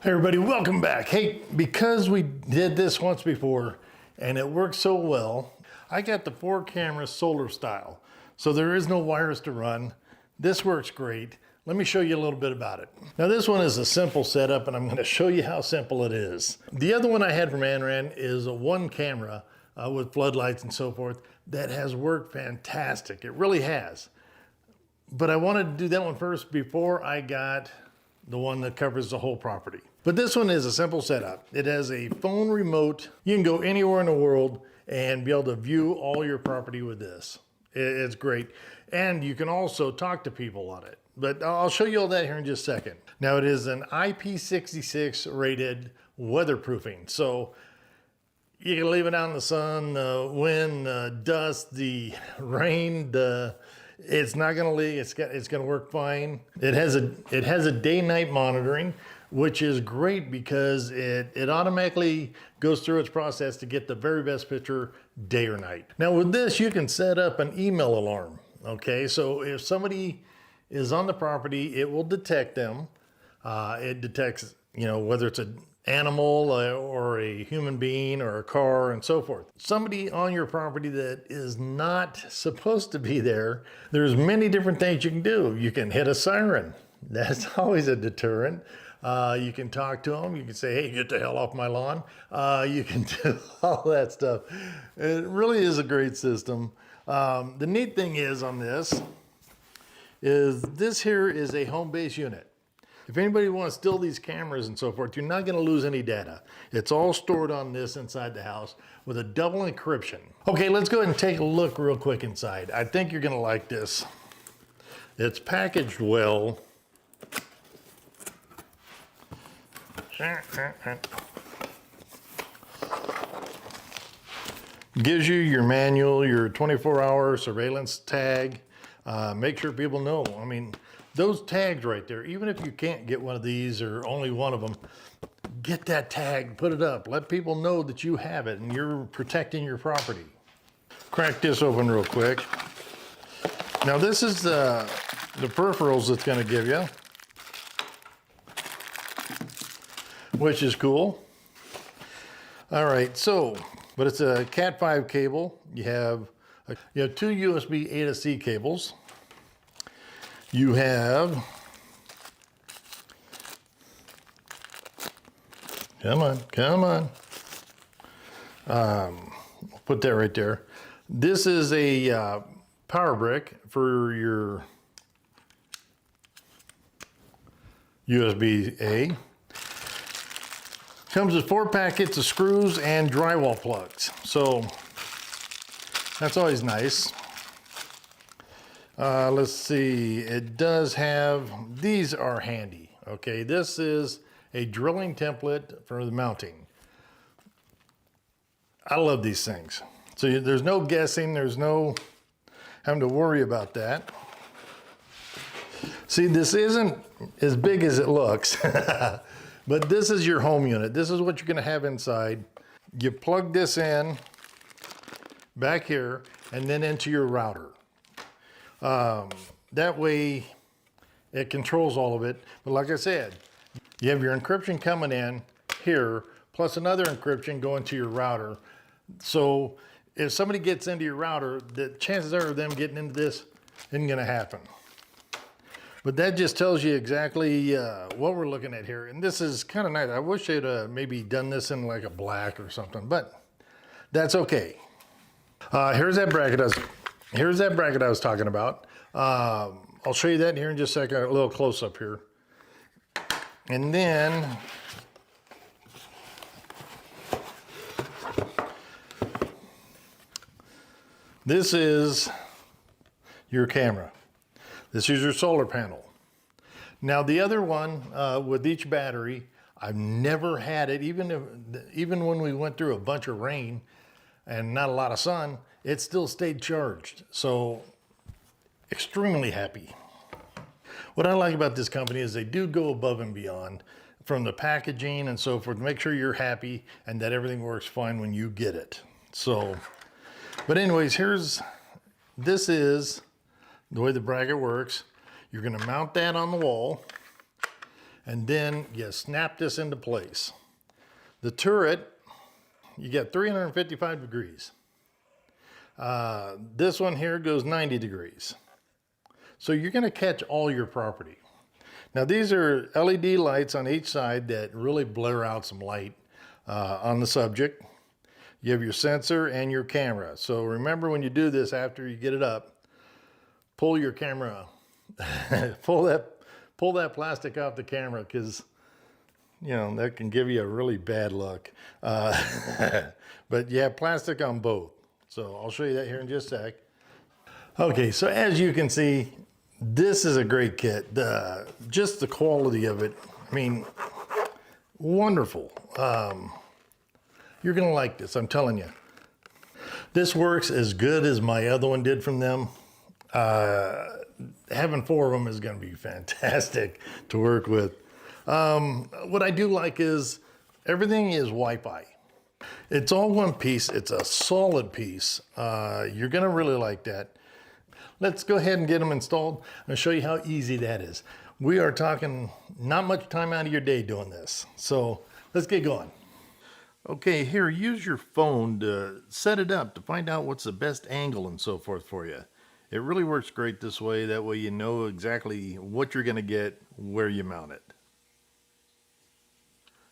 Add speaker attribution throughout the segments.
Speaker 1: Hey everybody, welcome back. Hey, because we did this once before and it worked so well, I got the 4-camera solar style. So there is no wires to run. This works great. Let me show you a little bit about it. Now this one is a simple setup and I'm going to show you how simple it is. The other one I had from Anran is a 1-camera with floodlights and so forth that has worked fantastic. It really has. But I wanted to do that one first before I got the one that covers the whole property. But this one is a simple setup. It has a phone remote. You can go anywhere in the world and be able to view all your property with this. It's great. And you can also talk to people on it. But I'll show you all that here in just a second. Now it is an IP66 rated weatherproofing. So you can leave it out in the sun, the wind, the dust, the rain, it's not going to leak. It's going to work fine. It has a day-night monitoring, which is great because it automatically goes through its process to get the very best picture day or night. Now with this, you can set up an email alarm. Okay, so if somebody is on the property, it will detect them. It detects, whether it's an animal or a human being or a car and so forth. Somebody on your property that is not supposed to be there, there's many different things you can do. You can hit a siren. That's always a deterrent. You can talk to them. You can say, hey, get the hell off my lawn. You can do all that stuff. It really is a great system. The neat thing is on this here is a home base unit. If anybody wants to steal these cameras and so forth, you're not going to lose any data. It's all stored on this inside the house with a double encryption. Okay, let's go ahead and take a look real quick inside. I think you're going to like this. It's packaged well. Gives you your manual, your 24-hour surveillance tag. Make sure people know. I mean, those tags right there, even if you can't get one of these or only one of them, get that tag, put it up. Let people know that you have it and you're protecting your property. Crack this open real quick. Now this is the peripherals it's going to give you, which is cool. All right, so, but it's a Cat 5 cable. You have 2 USB A to C cables. You have, come on. Put that right there. This is a power brick for your USB A. Comes with 4 packets of screws and drywall plugs. So that's always nice. Let's see, it does have, these are handy. Okay, this is a drilling template for the mounting. I love these things. So there's no guessing, there's no having to worry about that. See, this isn't as big as it looks, but this is your home unit. This is what you're gonna have inside. You plug this in back here and then into your router. That way it controls all of it. But like I said, you have your encryption coming in here, plus another encryption going to your router. So if somebody gets into your router, the chances are of them getting into this isn't gonna happen. But that just tells you exactly what we're looking at here. And this is kind of nice. I wish they'd maybe done this in like a black or something, but that's okay. Here's that bracket I was talking about. I'll show you that here in just a second, a little close up here. And then this is your camera. This is your solar panel. Now the other one with each battery, I've never had it, even when we went through a bunch of rain and not a lot of sun, it still stayed charged. So extremely happy. What I like about this company is they do go above and beyond from the packaging and so forth, make sure you're happy and that everything works fine when you get it. So, but anyways, this is the way the bracket works. You're gonna mount that on the wall and then you snap this into place. The turret, you get 355 degrees. This one here goes 90 degrees. So you're gonna catch all your property. Now these are LED lights on each side that really blur out some light on the subject. You have your sensor and your camera. So remember, when you do this, after you get it up, pull your camera, pull that plastic off the camera, because you know that can give you a really bad look. But you have plastic on both. So I'll show you that here in just a sec. Okay, so as you can see, this is a great kit. Just the quality of it, I mean, wonderful. You're gonna like this, I'm telling you. This works as good as my other one did from them. Having 4 of them is gonna be fantastic to work with. What I do like is everything is Wi-Fi. It's all one piece, it's a solid piece. You're gonna really like that. Let's go ahead and get them installed and show you how easy that is. We are talking not much time out of your day doing this. So let's get going. Okay, here, use your phone to set it up to find out what's the best angle and so forth for you. It really works great this way. That way you know exactly what you're gonna get, where you mount it.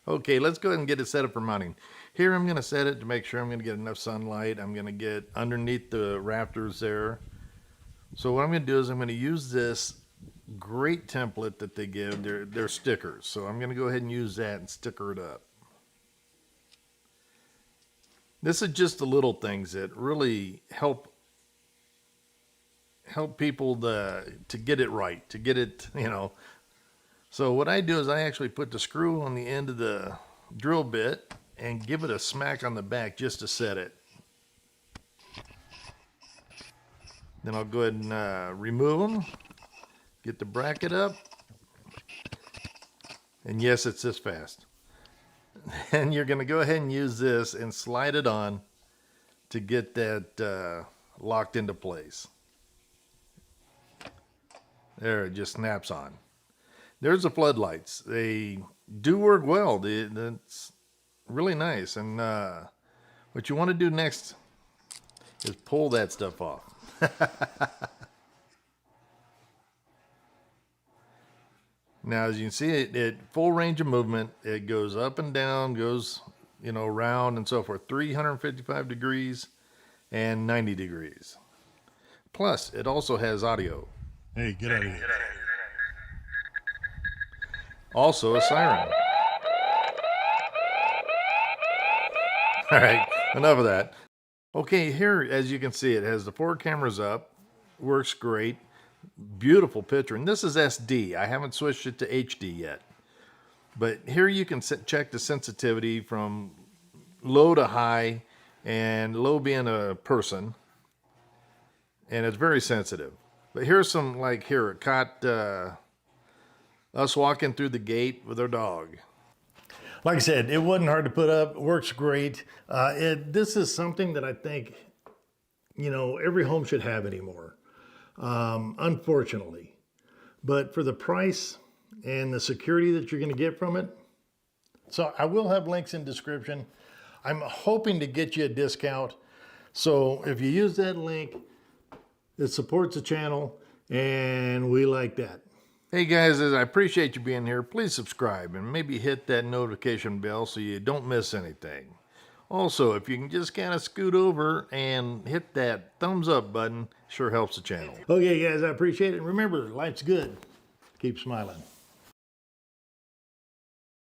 Speaker 1: Okay, let's go ahead and get it set up for mounting. Here I'm gonna set it to make sure I'm gonna get enough sunlight. I'm gonna get underneath the rafters there. So what I'm gonna do is I'm gonna use this great template that they give. They're stickers. So I'm gonna go ahead and use that and sticker it up. This is just the little things that really help people to get it right, to get it, you know. So what I do is I actually put the screw on the end of the drill bit and give it a smack on the back just to set it. Then I'll go ahead and remove them, get the bracket up, and yes, it's this fast. And you're going to go ahead and use this and slide it on to get that locked into place. There, it just snaps on. There's the floodlights. They do work well. That's really nice. And what you want to do next is pull that stuff off. Now, as you can see, it full range of movement. It goes up and down, goes, you know, round and so forth. 355 degrees and 90 degrees. Plus, it also has audio. Hey, get out of here. Also a siren. All right, enough of that. Okay, here, as you can see, it has the 4 cameras up. Works great. Beautiful picture. And this is SD. I haven't switched it to HD yet. But here you can check the sensitivity from low to high, and low being a person. And it's very sensitive. But here's some, like here, it caught us walking through the gate with our dog. Like I said, it wasn't hard to put up. It works great. This is something that I think, you know, every home should have anymore. Unfortunately. But for the price and the security that you're going to get from it. So I will have links in description. I'm hoping to get you a discount. So if you use that link, it supports the channel, and we like that. Hey guys, I appreciate you being here. Please subscribe and maybe hit that notification bell so you don't miss anything. Also, if you can just kind of scoot over and hit that thumbs up button, sure helps the channel. Okay guys, I appreciate it. Remember, life's good. Keep smiling.